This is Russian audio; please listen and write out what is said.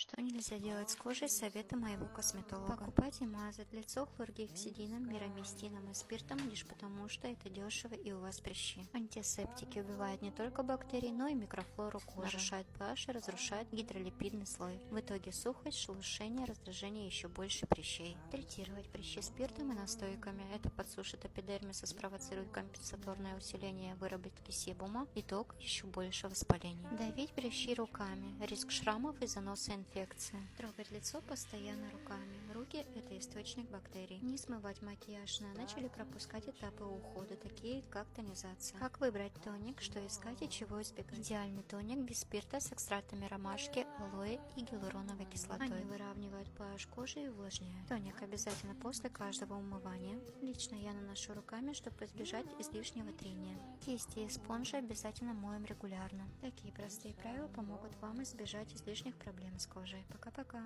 Что нельзя делать с кожей? Советы моего косметолога. Покупать и мазать лицо хлоргексидином, мирамистином и спиртом лишь потому, что это дешево и у вас прыщи. Антисептики убивают не только бактерии, но и микрофлору кожи. Нарушают pH и разрушают гидролипидный слой. В итоге сухость, шелушение, раздражение и еще больше прыщей. Третировать прыщи спиртом и настойками. Это подсушит эпидермис и спровоцирует компенсаторное усиление выработки себума. Итог – еще больше воспаления. Давить прыщи руками. Риск шрамов и заноса инфекции. Трогать лицо постоянно руками. Руки – это источник бактерий. Не смывать макияж на ночь или пропускать этапы ухода, такие как тонизация. Как выбрать тоник, что искать и чего избегать. Идеальный тоник без спирта с экстратами ромашки, алоэ и гиалуроновой кислотой. Они выравнивают pH кожи и увлажняют. Тоник обязательно после каждого умывания. Лично я наношу руками, чтобы избежать излишнего трения. Кисти и спонжи обязательно моем регулярно. Такие простые правила помогут вам избежать излишних проблем с кожей. Пока-пока.